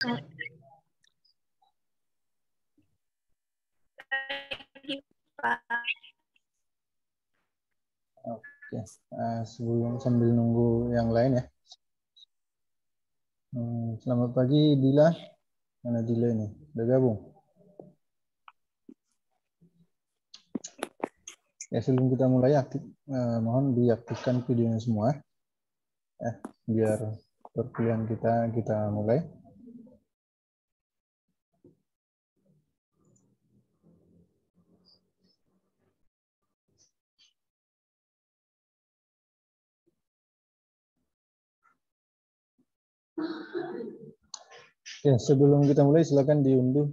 Oke, sebelum sambil nunggu yang lain ya. Selamat pagi Dila. Mana Dila ini? Udah gabung? Ya, sebelum kita mulai mohon diaktifkan videonya semua. Biar perkuliahan kita mulai. Ya, sebelum kita mulai silakan diunduh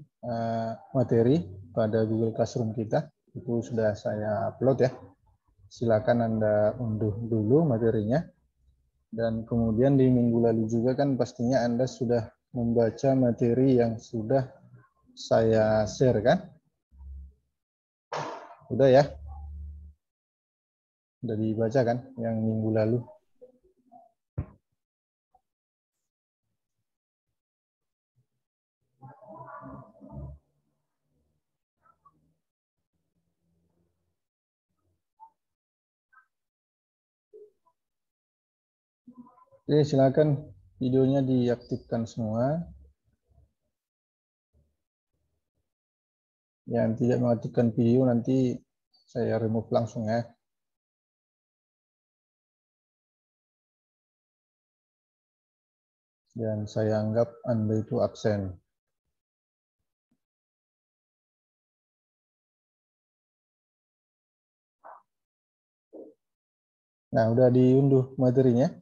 materi pada Google Classroom kita. Itu sudah saya upload ya. Silakan Anda unduh dulu materinya. Dan kemudian di minggu lalu juga kan pastinya Anda sudah membaca materi yang sudah saya share kan? Udah ya? Udah dibaca kan yang minggu lalu? Oke, silakan videonya diaktifkan semua. Yang tidak mengaktifkan video nanti saya remove langsung ya. Dan saya anggap Anda itu absen. Nah, udah diunduh materinya.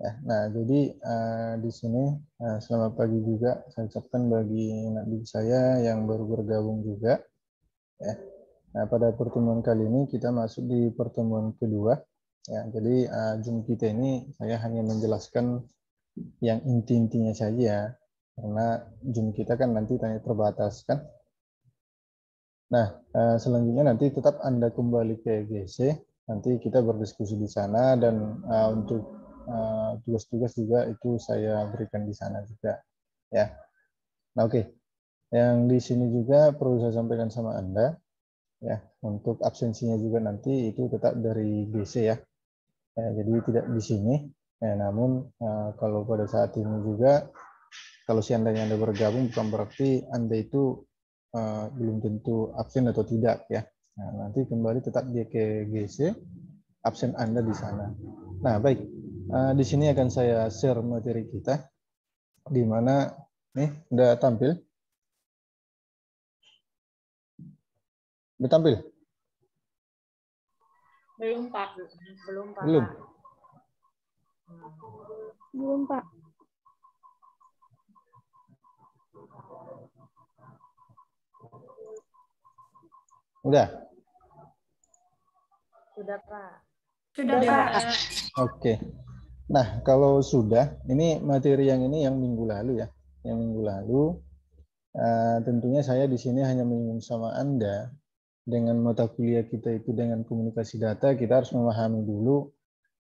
Ya, nah, jadi di sini selamat pagi juga saya ucapkan bagi anak didik saya yang baru bergabung juga. Ya. Nah, pada pertemuan kali ini kita masuk di pertemuan kedua. Ya, jadi Zoom kita ini saya hanya menjelaskan yang inti-intinya saja, karena Zoom kita kan nanti tanya terbatas kan. Nah, selanjutnya nanti tetap Anda kembali ke GC, nanti kita berdiskusi di sana dan untuk tugas-tugas juga itu saya berikan di sana juga ya. Nah, oke. Yang di sini juga perlu saya sampaikan sama Anda ya, untuk absensinya juga nanti itu tetap dari GC ya. Jadi tidak di sini. Namun kalau pada saat ini juga kalau seandainya Anda bergabung bukan berarti Anda itu belum tentu absen atau tidak ya. Nah, nanti kembali tetap dia ke GC, absen Anda di sana. Nah, baik. Di sini akan saya share materi kita, di mana nih udah tampil. Udah tampil? Belum, Pak. Belum, Pak. Belum? Belum, Pak. Udah? Sudah, Pak. Sudah, Pak. Oke. Nah, kalau sudah, ini materi yang ini yang minggu lalu ya. Yang minggu lalu, tentunya saya di sini hanya menyinggung sama Anda, dengan mata kuliah kita itu dengan komunikasi data, kita harus memahami dulu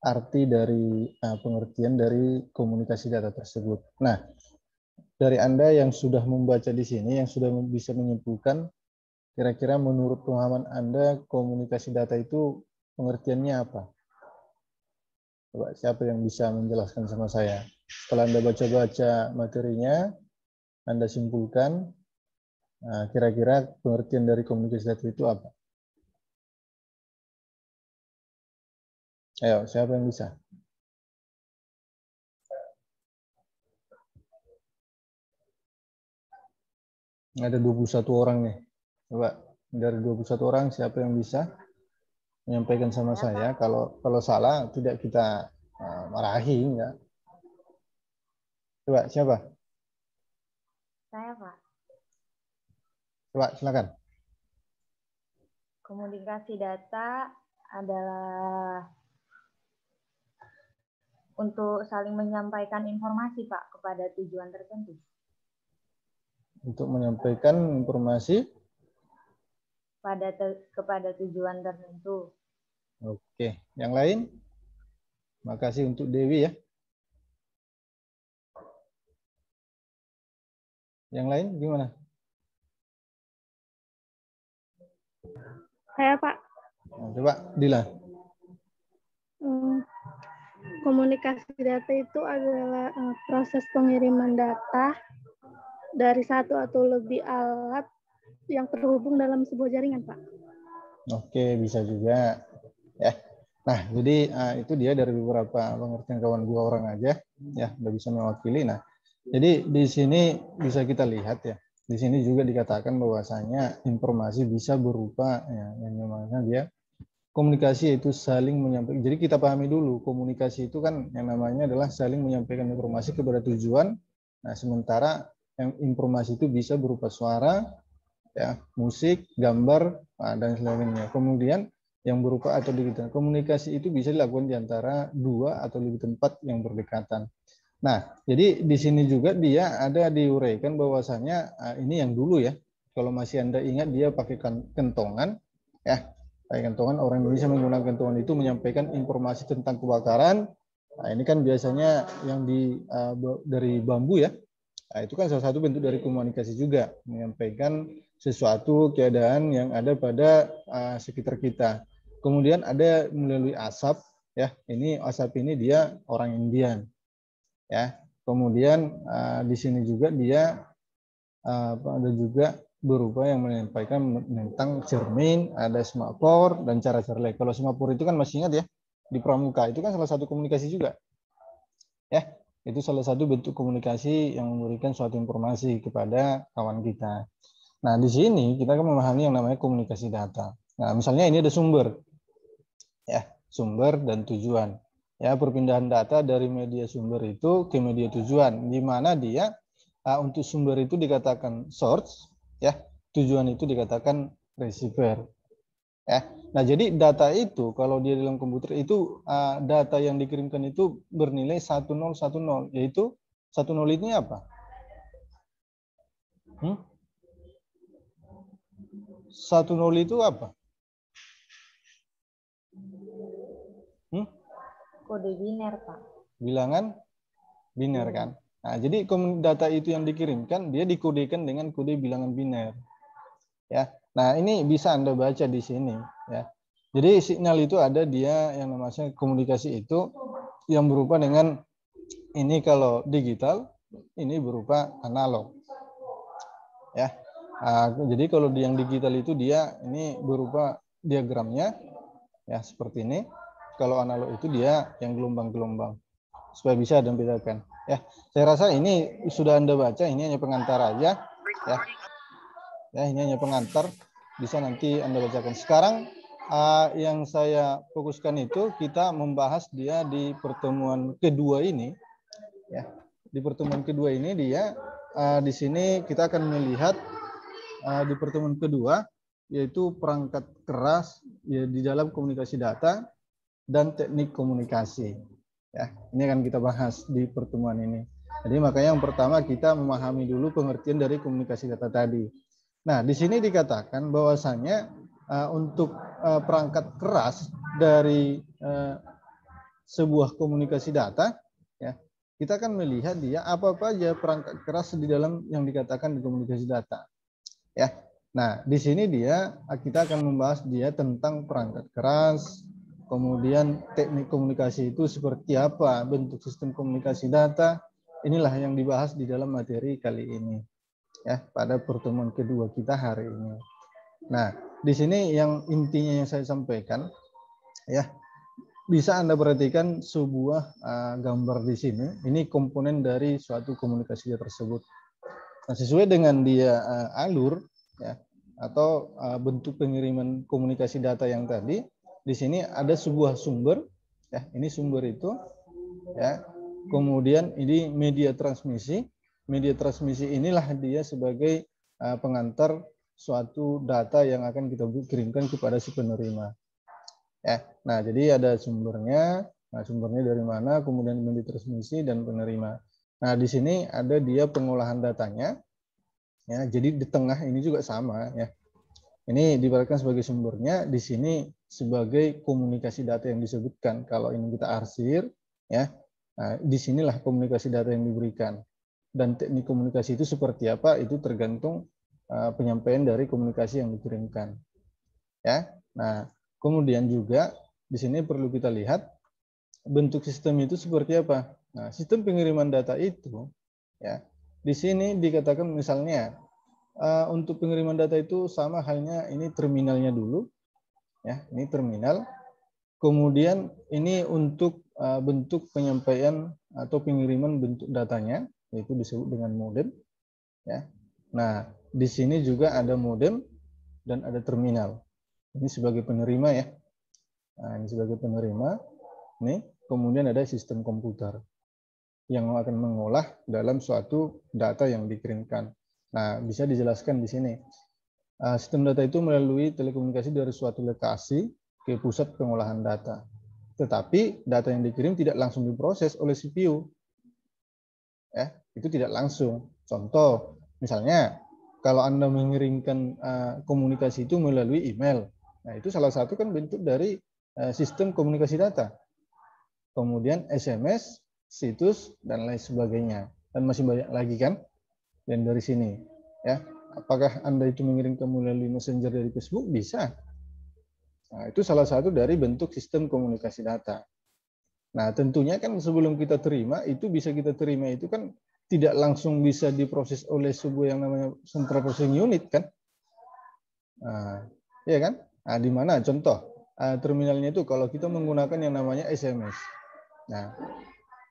arti dari pengertian dari komunikasi data tersebut. Nah, dari Anda yang sudah membaca di sini, yang sudah bisa menyimpulkan, kira-kira menurut pemahaman Anda, komunikasi data itu pengertiannya apa? Coba siapa yang bisa menjelaskan sama saya? Setelah Anda baca-baca materinya, Anda simpulkan, kira-kira pengertian dari komunikasi data itu apa? Ayo, siapa yang bisa? Ada 21 orang nih. Coba dari 21 orang siapa yang bisa menyampaikan sama saya? Kalau salah tidak kita marahi enggak. Coba siapa? Saya, Pak. Coba silakan. Komunikasi data adalah untuk saling menyampaikan informasi, Pak, kepada tujuan tertentu. Untuk menyampaikan informasi Kepada tujuan tertentu. Oke, yang lain? Makasih untuk Dewi ya. Yang lain gimana? Saya, Pak. Nah, coba Dila. Komunikasi data itu adalah proses pengiriman data dari satu atau lebih alat yang terhubung dalam sebuah jaringan, Pak. Oke, bisa juga. Ya. Nah, jadi itu dia dari beberapa pengertian kawan dua orang aja, ya, udah bisa mewakili. Nah, jadi di sini bisa kita lihat ya, di sini juga dikatakan bahwasanya informasi bisa berupa, ya, yang namanya dia komunikasi itu saling menyampaikan. Jadi kita pahami dulu, komunikasi itu kan yang namanya adalah saling menyampaikan informasi kepada tujuan. Nah, sementara yang informasi itu bisa berupa suara, ya, musik, gambar, dan sebagainya. Kemudian yang berupa atau digital. Komunikasi itu bisa dilakukan di antara dua atau lebih tempat yang berdekatan. Nah, jadi di sini juga dia ada diuraikan bahwasanya ini yang dulu ya. Kalau masih Anda ingat dia pakai kentongan, ya, pakai kentongan. Orang Indonesia menggunakan kentongan itu menyampaikan informasi tentang kebakaran. Nah, ini kan biasanya yang dari bambu ya. Nah, itu kan salah satu bentuk dari komunikasi juga, menyampaikan sesuatu keadaan yang ada pada sekitar kita. Kemudian ada melalui asap, ya. Ini asap ini dia orang Indian, ya. Kemudian di sini juga dia ada juga berupa yang menyampaikan tentang cermin, ada semafor dan cara cerlek. Kalau semafor itu kan masih ingat ya, di pramuka itu kan salah satu komunikasi juga, ya. Itu salah satu bentuk komunikasi yang memberikan suatu informasi kepada kawan kita. Nah, di sini kita akan memahami yang namanya komunikasi data. Nah, misalnya ini ada sumber, ya, sumber dan tujuan. Ya, perpindahan data dari media sumber itu ke media tujuan, di mana dia untuk sumber itu dikatakan source, ya, tujuan itu dikatakan receiver. Ya. Nah, jadi data itu kalau dia dalam komputer itu data yang dikirimkan itu bernilai 1010, yaitu 10 ini apa? 10 itu apa? Kode biner, Pak. Bilangan biner kan? Nah, jadi data itu yang dikirimkan dia dikodekan dengan kode bilangan biner. Ya. Nah, ini bisa Anda baca di sini, ya. Jadi sinyal itu ada dia yang namanya komunikasi itu yang berupa dengan ini kalau digital, ini berupa analog. Ya. Jadi kalau yang digital itu dia ini berupa diagramnya, ya, seperti ini. Kalau analog itu dia yang gelombang-gelombang, supaya bisa Anda bedakan. Ya, saya rasa ini sudah Anda baca, ini hanya pengantar aja. Ya, ya, ini hanya pengantar, bisa nanti Anda bacakan. Sekarang yang saya fokuskan itu kita membahas dia di pertemuan kedua ini. Ya, di pertemuan kedua ini dia di sini kita akan melihat di pertemuan kedua yaitu perangkat keras ya, di dalam komunikasi data dan teknik komunikasi. Ya, ini akan kita bahas di pertemuan ini. Jadi makanya yang pertama kita memahami dulu pengertian dari komunikasi data tadi. Nah, di sini dikatakan bahwasanya untuk perangkat keras dari sebuah komunikasi data, ya, kita akan melihat dia apa aja perangkat keras di dalam yang dikatakan di komunikasi data. Ya, nah di sini kita akan membahas dia tentang perangkat keras. Kemudian teknik komunikasi itu seperti apa, bentuk sistem komunikasi data, inilah yang dibahas di dalam materi kali ini, ya, pada pertemuan kedua kita hari ini. Nah, di sini yang intinya yang saya sampaikan, ya, bisa Anda perhatikan sebuah gambar di sini, ini komponen dari suatu komunikasi tersebut. Nah, sesuai dengan dia alur, ya, atau bentuk pengiriman komunikasi data yang tadi. Di sini ada sebuah sumber, ya, ini sumber itu, ya. Kemudian ini media transmisi. Media transmisi inilah dia sebagai pengantar suatu data yang akan kita kirimkan kepada si penerima. Ya. Nah, jadi ada sumbernya. Nah, sumbernya dari mana? Kemudian media transmisi dan penerima. Nah, di sini ada dia pengolahan datanya. Ya, jadi di tengah ini juga sama, ya. Ini diibaratkan sebagai sumbernya, di sini sebagai komunikasi data yang disebutkan. Kalau ini kita arsir, ya, nah, disinilah komunikasi data yang diberikan. Dan teknik komunikasi itu seperti apa? Itu tergantung penyampaian dari komunikasi yang dikirimkan. Ya, nah kemudian juga di sini perlu kita lihat bentuk sistem itu seperti apa. Nah, sistem pengiriman data itu, ya, di sini dikatakan misalnya untuk pengiriman data itu sama halnya ini terminalnya dulu, ya, ini terminal. Kemudian ini untuk bentuk penyampaian atau pengiriman bentuk datanya, yaitu disebut dengan modem, ya. Nah, di sini juga ada modem dan ada terminal. Ini sebagai penerima, ya. Nah, ini sebagai penerima. Nih, kemudian ada sistem komputer yang akan mengolah dalam suatu data yang dikirimkan. Nah, bisa dijelaskan di sini. Sistem data itu melalui telekomunikasi dari suatu lokasi ke pusat pengolahan data. Tetapi data yang dikirim tidak langsung diproses oleh CPU. Ya, itu tidak langsung. Contoh, misalnya kalau Anda mengirimkan komunikasi itu melalui email. Nah, itu salah satu kan bentuk dari sistem komunikasi data. Kemudian SMS, situs, dan lain sebagainya. Dan masih banyak lagi kan yang dari sini. Ya, apakah Anda itu mengirimkan melalui messenger dari Facebook? Bisa. Nah, itu salah satu dari bentuk sistem komunikasi data. Nah, tentunya kan sebelum kita terima, itu bisa kita terima itu kan tidak langsung bisa diproses oleh sebuah yang namanya Central Processing Unit kan. Nah, ya kan? Nah, di mana contoh terminalnya itu kalau kita menggunakan yang namanya SMS. Nah,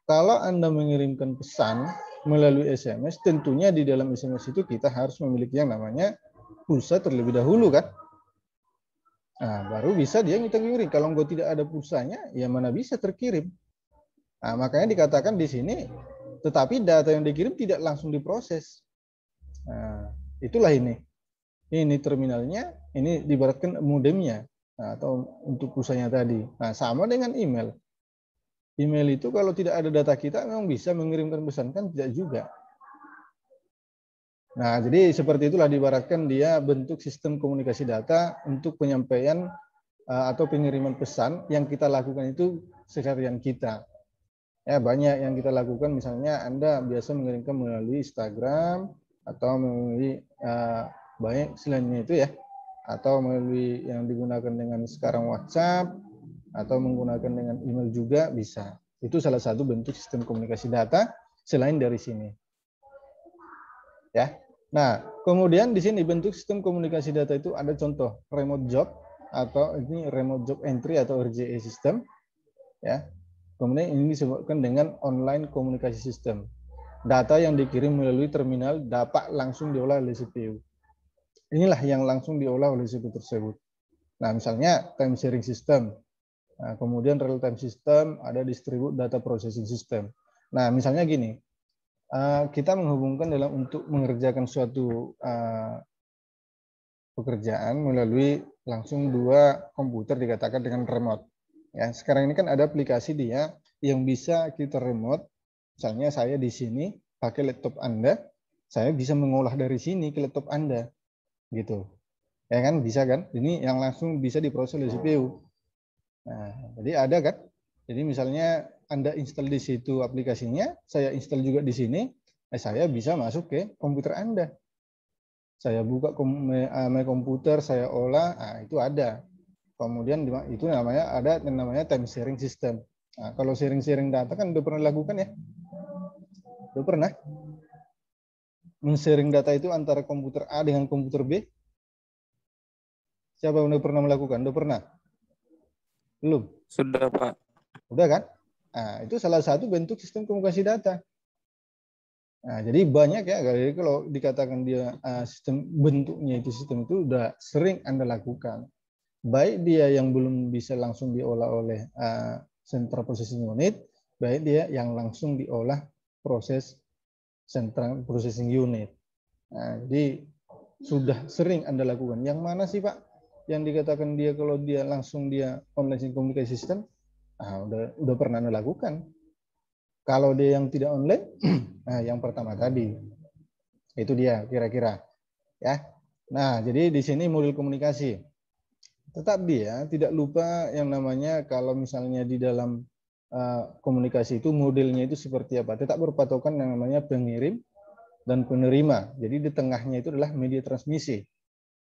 kalau Anda mengirimkan pesan melalui SMS, tentunya di dalam SMS itu kita harus memiliki yang namanya pulsa terlebih dahulu kan. Nah, baru bisa dia kita kirim. Kalau nggak tidak ada pulsanya, ya mana bisa terkirim. Nah, makanya dikatakan di sini, tetapi data yang dikirim tidak langsung diproses. Nah, itulah ini. Ini terminalnya, ini diibaratkan modemnya, nah, atau untuk pulsanya tadi. Nah, sama dengan email. Email itu kalau tidak ada data kita memang bisa mengirimkan pesan, kan tidak juga. Nah, jadi seperti itulah diibaratkan dia bentuk sistem komunikasi data untuk penyampaian atau pengiriman pesan yang kita lakukan itu seharian kita. Ya, banyak yang kita lakukan, misalnya Anda biasa mengirimkan melalui Instagram atau melalui banyak selainnya itu ya, atau melalui yang digunakan dengan sekarang WhatsApp atau menggunakan dengan email juga bisa. Itu salah satu bentuk sistem komunikasi data selain dari sini. Ya. Nah, kemudian di sini bentuk sistem komunikasi data itu ada contoh remote job atau ini remote job entry atau RJE system. Ya. Kemudian ini disebutkan dengan online komunikasi system. Data yang dikirim melalui terminal dapat langsung diolah oleh CPU. Inilah yang langsung diolah oleh CPU tersebut. Nah, misalnya time sharing system. Nah, kemudian real time system, ada distribute data processing system. Nah, misalnya gini, kita menghubungkan dalam untuk mengerjakan suatu pekerjaan melalui langsung dua komputer dikatakan dengan remote. Ya, sekarang ini kan ada aplikasi dia yang bisa kita remote. Misalnya saya di sini pakai laptop Anda, saya bisa mengolah dari sini ke laptop Anda, gitu. Ya kan, bisa kan? Ini yang langsung bisa diproses oleh CPU. Nah, jadi ada kan? Jadi misalnya Anda install di situ aplikasinya, saya install juga di sini, saya bisa masuk ke komputer Anda. Saya buka My Komputer, saya olah, nah, itu ada. Kemudian itu namanya ada yang namanya time sharing system. Nah, kalau sharing-sharing data kan udah pernah lakukan ya? Udah pernah? Men-sharing data itu antara komputer A dengan komputer B? Siapa yang udah pernah melakukan? Udah pernah? Belum? Sudah, Pak. Udah kan? Nah, itu salah satu bentuk sistem komunikasi data. Nah, jadi banyak ya, kalau dikatakan dia sistem bentuknya itu sistem itu udah sering Anda lakukan. Baik dia yang belum bisa langsung diolah oleh Central Processing Unit, baik dia yang langsung diolah proses Central Processing Unit. Nah, jadi sudah sering Anda lakukan. Yang mana sih Pak? Yang dikatakan dia kalau dia langsung dia online communication system, udah pernah Anda lakukan. Kalau dia yang tidak online, nah yang pertama tadi, itu dia kira-kira, ya. Nah, jadi di sini modul komunikasi. Tetapi ya tidak lupa yang namanya kalau misalnya di dalam komunikasi itu modelnya itu seperti apa. Tetap berpatokan yang namanya pengirim dan penerima. Jadi di tengahnya itu adalah media transmisi.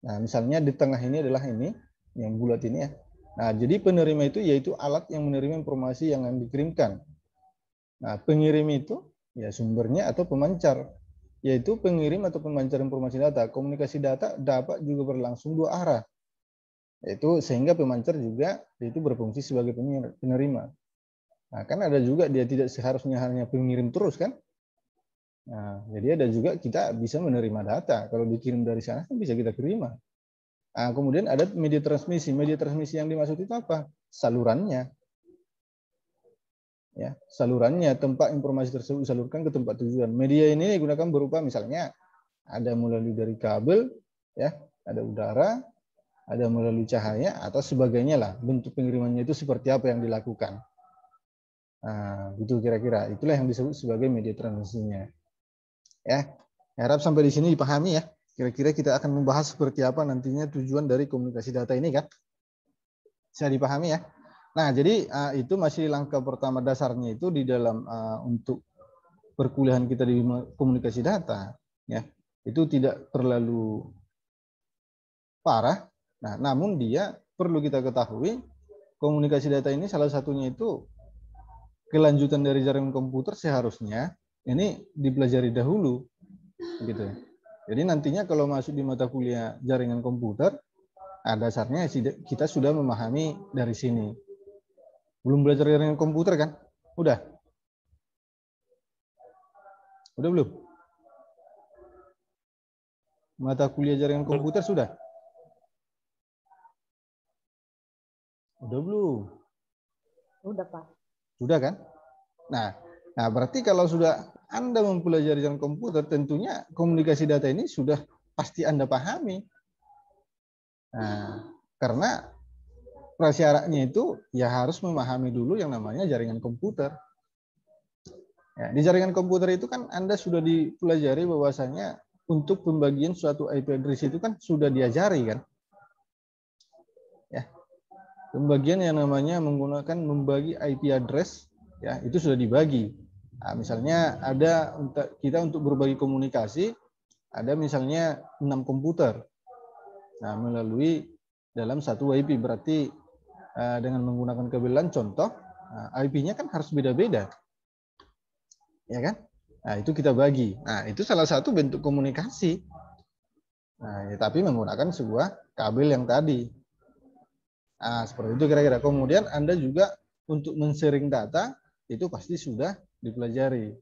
Nah, misalnya di tengah ini adalah ini, yang bulat ini ya. Nah, jadi penerima itu yaitu alat yang menerima informasi yang akan dikirimkan. Nah, pengirim itu ya sumbernya atau pemancar, yaitu pengirim atau pemancar informasi data. Komunikasi data dapat juga berlangsung dua arah, yaitu sehingga pemancar juga itu berfungsi sebagai penerima. Nah, kan ada juga dia tidak seharusnya hanya pengirim terus kan. Nah, jadi ada juga kita bisa menerima data. Kalau dikirim dari sana kan bisa kita terima. Nah, kemudian ada media transmisi. Media transmisi yang dimaksud itu apa? Salurannya. Ya, salurannya, tempat informasi tersebut disalurkan ke tempat tujuan. Media ini digunakan berupa misalnya ada melalui dari kabel, ya, ada udara, ada melalui cahaya atau sebagainya lah. Bentuk pengirimannya itu seperti apa yang dilakukan. Nah, itu kira-kira. Itulah yang disebut sebagai media transmisinya. Ya, harap sampai di sini dipahami ya. Kira-kira kita akan membahas seperti apa nantinya tujuan dari komunikasi data ini kan? Bisa dipahami ya. Nah, jadi itu masih langkah pertama dasarnya itu di dalam untuk perkuliahan kita di komunikasi data. Ya, itu tidak terlalu parah. Nah, namun dia perlu kita ketahui komunikasi data ini salah satunya itu kelanjutan dari jaringan komputer seharusnya ini dipelajari dahulu gitu. Jadi nantinya kalau masuk di mata kuliah jaringan komputer, dasarnya kita sudah memahami dari sini. Belum belajar jaringan komputer kan? Udah? Udah belum? Mata kuliah jaringan komputer sudah? Udah belum? Udah, Pak. Sudah kan? Nah, berarti kalau sudah Anda mempelajari jaringan komputer, tentunya komunikasi data ini sudah pasti Anda pahami. Nah, karena prasyaratnya itu ya harus memahami dulu yang namanya jaringan komputer. Ya, di jaringan komputer itu kan Anda sudah dipelajari bahwasanya untuk pembagian suatu IP address itu kan sudah diajari kan. Ya. Pembagian yang namanya menggunakan membagi IP address ya itu sudah dibagi. Nah, misalnya ada kita untuk berbagi komunikasi ada misalnya 6 komputer. Nah, melalui dalam satu IP berarti dengan menggunakan kabel LAN contoh, IP-nya kan harus beda-beda. Ya kan? Nah, itu kita bagi. Nah, itu salah satu bentuk komunikasi. Nah, ya, tapi menggunakan sebuah kabel yang tadi. Nah, seperti itu kira-kira. Kemudian Anda juga untuk men-sharing data itu pasti sudah dipelajari.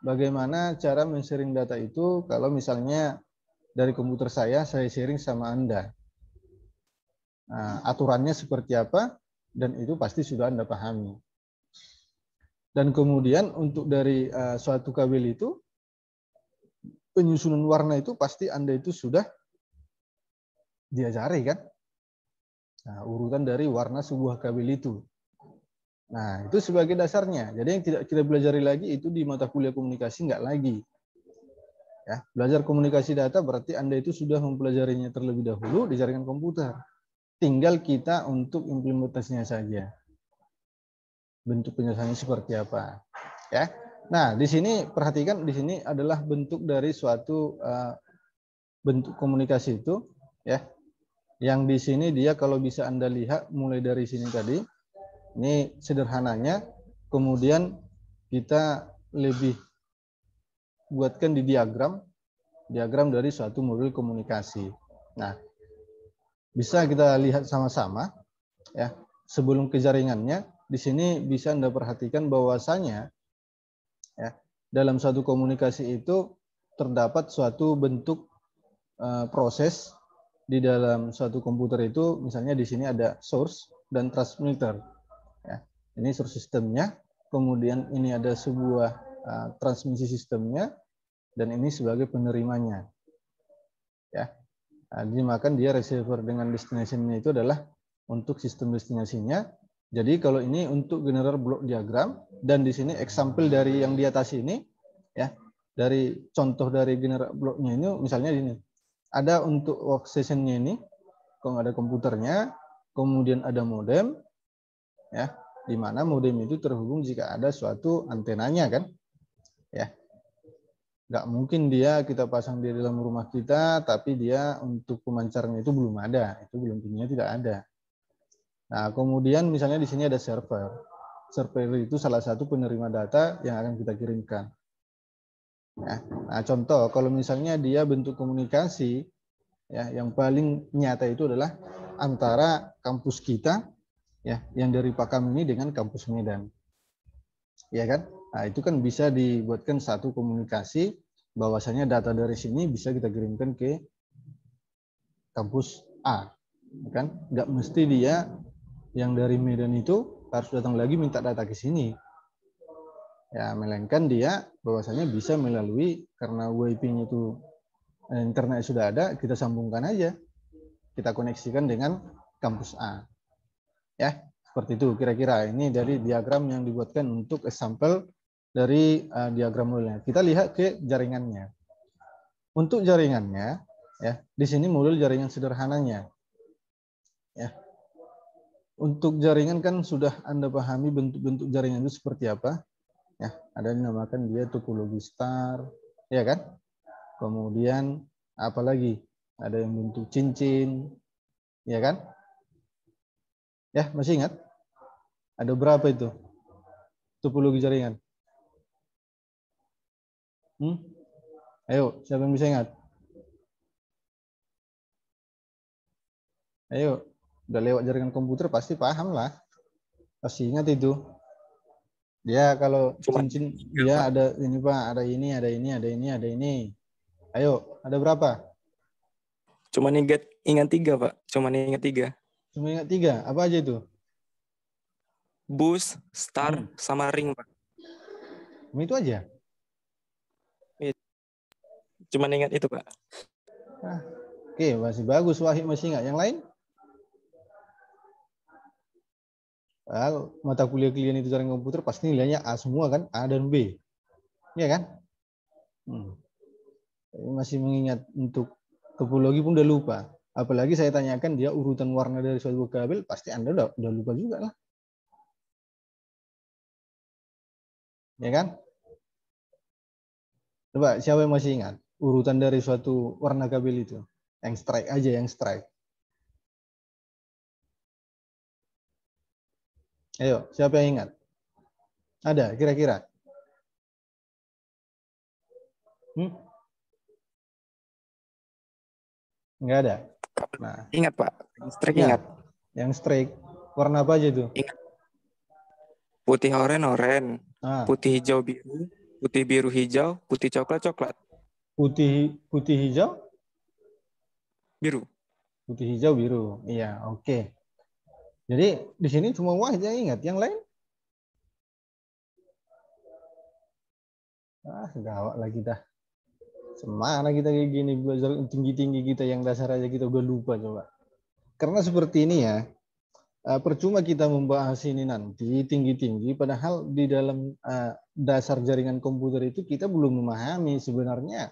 Bagaimana cara men-sharing data itu kalau misalnya dari komputer saya sharing sama Anda. Nah, aturannya seperti apa dan itu pasti sudah Anda pahami. Dan kemudian untuk dari suatu kabel itu penyusunan warna itu pasti Anda itu sudah diajari kan? Nah, urutan dari warna sebuah kabel itu. Nah, itu sebagai dasarnya. Jadi yang tidak kita pelajari lagi itu di mata kuliah komunikasi nggak lagi. Ya, belajar komunikasi data berarti Anda itu sudah mempelajarinya terlebih dahulu di jaringan komputer. Tinggal kita untuk implementasinya saja. Bentuk penyelesaiannya seperti apa. Ya. Nah, di sini perhatikan di sini adalah bentuk dari suatu bentuk komunikasi itu ya. Yang di sini dia kalau bisa Anda lihat mulai dari sini tadi, ini sederhananya, kemudian kita lebih buatkan di diagram dari suatu model komunikasi. Nah, bisa kita lihat sama-sama ya. Sebelum ke jaringannya, di sini bisa Anda perhatikan bahwasanya ya, dalam suatu komunikasi itu terdapat suatu bentuk proses di dalam suatu komputer itu, misalnya di sini ada source dan transmitter. Ya, ini source sistemnya, kemudian ini ada sebuah transmisi sistemnya, dan ini sebagai penerimanya. Ya, dimakan dia receiver dengan destination-nya itu adalah untuk sistem destinasinya. Jadi kalau ini untuk general block diagram, dan di sini example dari yang di atas ini, ya, dari contoh dari general blocknya ini, misalnya ini. Ada untuk workstation-nya ini, kalau ada komputernya, kemudian ada modem, ya, di mana modem itu terhubung jika ada suatu antenanya kan, ya. Nggak mungkin dia kita pasang di dalam rumah kita, tapi dia untuk pemancarnya itu belum ada, itu belum tentunya tidak ada. Nah, kemudian misalnya di sini ada server. Server itu salah satu penerima data yang akan kita kirimkan. Ya. Nah, contoh kalau misalnya dia bentuk komunikasi, ya, yang paling nyata itu adalah antara kampus kita, ya, yang dari Pakam ini dengan kampus Medan, ya kan? Nah, itu kan bisa dibuatkan satu komunikasi bahwasanya data dari sini bisa kita kirimkan ke kampus A, kan? Nggak mesti dia yang dari Medan itu harus datang lagi minta data ke sini. Ya, melainkan dia bahwasanya bisa melalui, karena WiFi-nya itu internet sudah ada, kita sambungkan aja. Kita koneksikan dengan kampus A. Ya, seperti itu kira-kira. Ini dari diagram yang dibuatkan untuk sampel dari diagram modulnya. Kita lihat ke jaringannya. Untuk jaringannya, ya, di sini modul jaringan sederhananya. Ya. Untuk jaringan kan sudah Anda pahami bentuk-bentuk jaringan itu seperti apa. Ya, ada yang dinamakan dia topologi star, ya kan? Kemudian apalagi? Ada yang bentuk cincin, ya kan? Ya, masih ingat? Ada berapa itu? Topologi jaringan. Ayo, siapa yang bisa ingat? Ayo, udah lewat jaringan komputer pasti paham lah. Pasti ingat itu. Dia kalau cincin, dia ada ini Pak, ada ini, ada ini, ada ini, ada ini. Ayo, ada berapa? Cuma ingat 3, Pak. Cuma ingat 3. Cuma ingat 3. Apa aja itu? Bus, star, sama ring, Pak. Cuma itu aja? Cuma ingat itu, Pak. Oke, masih bagus. Wahid masih ingat. Yang lain? Mata kuliah kalian itu jaringan komputer pasti nilainya A semua kan? A dan B. Iya kan? Masih mengingat untuk topologi pun udah lupa. Apalagi saya tanyakan dia urutan warna dari suatu kabel, pasti Anda udah lupa juga lah. Ya kan? Coba siapa yang masih ingat urutan dari suatu warna kabel itu? Yang strike aja, yang strike. Ayo, siapa yang ingat? Ada kira-kira? Enggak ada. Nah, ingat Pak, strike ingat. Yang strike warna apa aja itu? Ingat. Putih oren, putih hijau biru, putih biru hijau, putih coklat. Putih hijau? Biru. Putih hijau biru. Iya, oke. Jadi di sini cuma Wahid yang ingat, yang lain? Gawat lagi dah. Semana kita kayak gini, belajar tinggi-tinggi kita yang dasar aja kita udah lupa coba. Karena seperti ini ya, percuma kita membahas ini nanti tinggi-tinggi, padahal di dalam dasar jaringan komputer itu kita belum memahami sebenarnya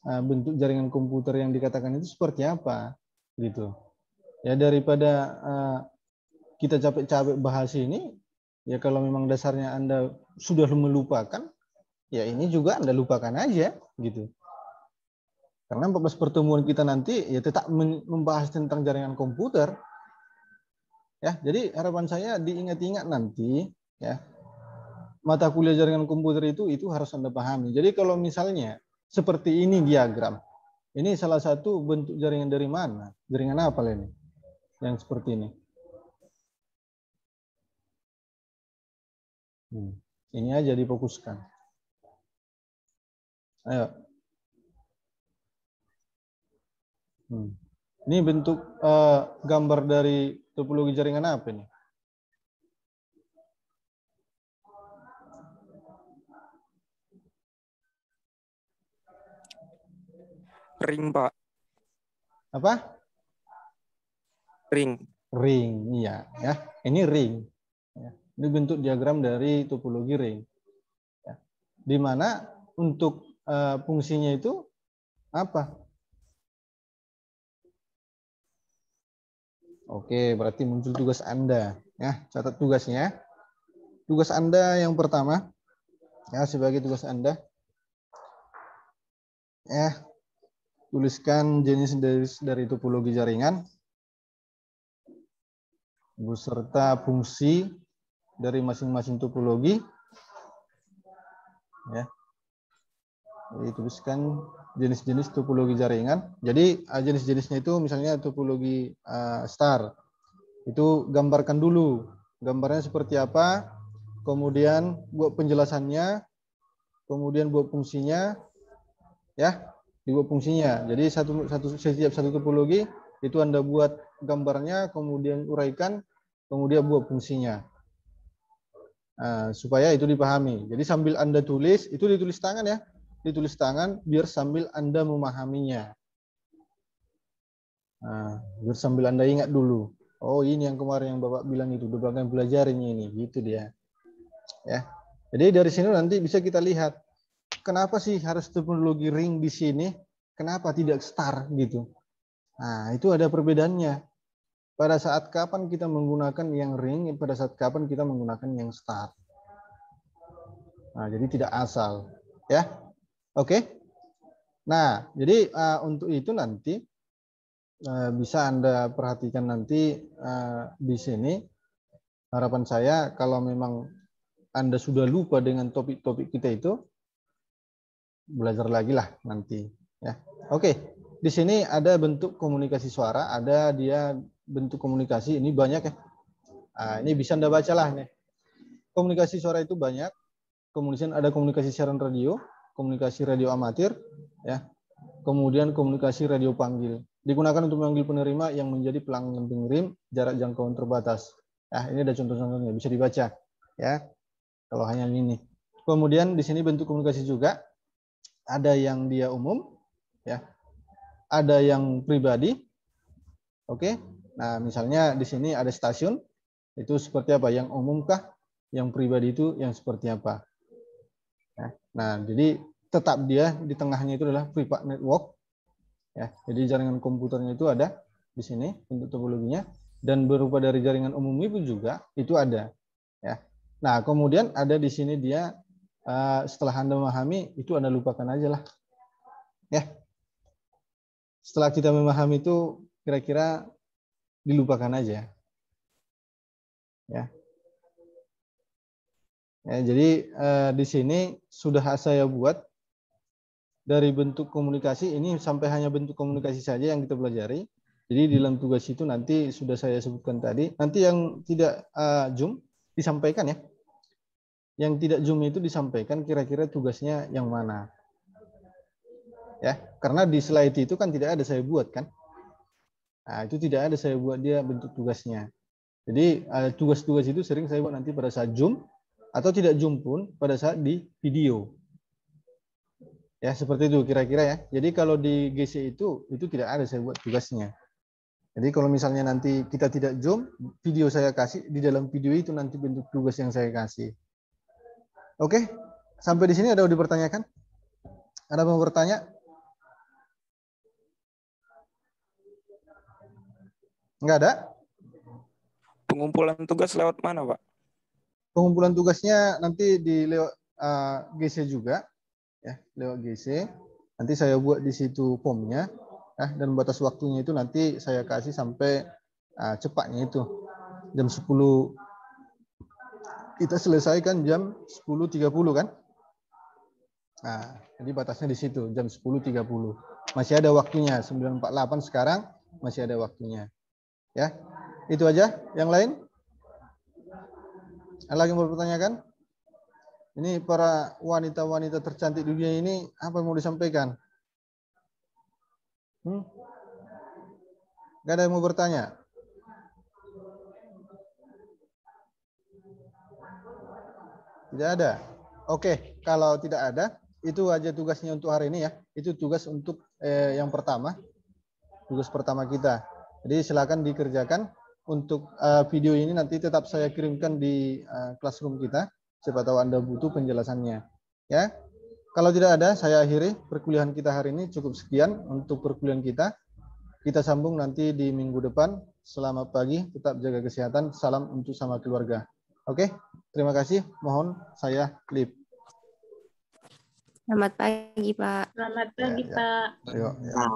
bentuk jaringan komputer yang dikatakan itu seperti apa, gitu. Ya daripada kita capek-capek bahas ini, ya kalau memang dasarnya Anda sudah melupakan, ya ini juga Anda lupakan aja, gitu. Karena 14 pertemuan kita nanti ya tetap membahas tentang jaringan komputer. Ya, jadi harapan saya diingat-ingat nanti ya. Mata kuliah jaringan komputer itu harus Anda pahami. Jadi kalau misalnya seperti ini diagram. Ini salah satu bentuk jaringan dari mana? Jaringan apa ini? Yang seperti ini. Ini aja difokuskan. Ayo. Ini bentuk gambar dari topologi jaringan apa ini? Ring, Pak. Apa? Ring. Ring, iya. Ya, ini ring. Ya. Ini bentuk diagram dari topologi ring. Ya. Di mana untuk fungsinya itu apa? Oke, berarti muncul tugas Anda. Ya, catat tugasnya. Tugas Anda yang pertama, ya sebagai tugas Anda, ya tuliskan jenis dari topologi jaringan beserta fungsi dari masing-masing topologi. Ya, jadi tuliskan jenis-jenis topologi jaringan. Jadi jenis-jenisnya itu misalnya topologi star. Itu gambarkan dulu. Gambarnya seperti apa, kemudian buat penjelasannya, kemudian buat fungsinya, ya, dibuat fungsinya. Jadi setiap satu topologi itu Anda buat gambarnya, kemudian uraikan, kemudian buat fungsinya. Supaya itu dipahami. Jadi sambil Anda tulis, itu ditulis tangan ya. Ditulis tangan biar sambil Anda memahaminya. Biar sambil Anda ingat dulu. Oh, ini yang kemarin yang Bapak bilang itu, Bapak yang pelajarinya ini, gitu dia. Ya. Jadi dari sini nanti bisa kita lihat kenapa sih harus topologi ring di sini, kenapa tidak star gitu. Nah, itu ada perbedaannya. Pada saat kapan kita menggunakan yang ring, pada saat kapan kita menggunakan yang star. Nah, jadi tidak asal, ya. Oke. Nah, jadi untuk itu nanti bisa Anda perhatikan nanti di sini. Harapan saya kalau memang Anda sudah lupa dengan topik-topik kita itu, belajar lagi lah nanti. Ya, oke. Di sini ada bentuk komunikasi suara, ada dia bentuk komunikasi ini banyak ya. Ini bisa Anda bacalah nih. Komunikasi suara itu banyak. Kemudian ada komunikasi siaran radio, komunikasi radio amatir, ya. Kemudian komunikasi radio panggil. Digunakan untuk memanggil penerima yang menjadi pelanggan pengirim jarak jangkauan terbatas. Ini ada contoh-contohnya, bisa dibaca, ya. Kalau hanya ini. Kemudian di sini bentuk komunikasi juga ada yang dia umum, ya. Ada yang pribadi. Oke. Nah, misalnya di sini ada stasiun. Itu seperti apa? Yang umumkah? Yang pribadi itu yang seperti apa? Nah, jadi tetap dia di tengahnya itu adalah private network. Ya, jadi jaringan komputernya itu ada di sini untuk topologinya, dan berupa dari jaringan umum itu juga itu ada. Ya. Nah, kemudian ada di sini dia setelah Anda memahami itu Anda lupakan aja lah. Ya. Setelah kita memahami itu kira-kira dilupakan aja. Ya. Ya, jadi di sini sudah saya buat dari bentuk komunikasi ini sampai hanya bentuk komunikasi saja yang kita pelajari. Jadi di dalam tugas itu nanti sudah saya sebutkan tadi. Nanti yang tidak Zoom disampaikan ya. Yang tidak Zoom itu disampaikan kira-kira tugasnya yang mana. Ya, karena di slide itu kan tidak ada saya buat kan. Nah, itu tidak ada saya buat dia bentuk tugasnya. Jadi tugas-tugas itu sering saya buat nanti pada saat Zoom atau tidak Zoom pun pada saat di video. Ya, seperti itu kira-kira ya. Jadi kalau di GC itu tidak ada saya buat tugasnya. Jadi kalau misalnya nanti kita tidak Zoom, video saya kasih, di dalam video itu nanti bentuk tugas yang saya kasih. Oke, sampai di sini ada yang dipertanyakan? Ada yang mau bertanya? Enggak ada? Pengumpulan tugas lewat mana, Pak? Pengumpulan tugasnya nanti di lewat GC juga. Ya, lewat GC. Nanti saya buat di situ formnya, dan batas waktunya itu nanti saya kasih sampai cepatnya itu jam 10. Kita selesaikan jam 10.30 kan? Nah, jadi batasnya di situ jam 10.30. Masih ada waktunya 9.48 sekarang masih ada waktunya. Ya, itu aja. Yang lain? Ada lagi yang mau bertanyakan? Ini para wanita-wanita tercantik dunia ini apa yang mau disampaikan? Gak ada yang mau bertanya? Tidak ada? Oke, kalau tidak ada, itu aja tugasnya untuk hari ini ya. Itu tugas untuk yang pertama. Tugas pertama kita. Jadi silakan dikerjakan. Untuk video ini nanti tetap saya kirimkan di classroom kita. Siapa tahu Anda butuh penjelasannya. Ya, kalau tidak ada, saya akhiri perkuliahan kita hari ini. Cukup sekian untuk perkuliahan kita. Kita sambung nanti di minggu depan. Selamat pagi, tetap jaga kesehatan. Salam untuk sama keluarga. Oke, terima kasih. Mohon saya klip. Selamat pagi, Pak. Selamat pagi, Pak. Yuk, ya.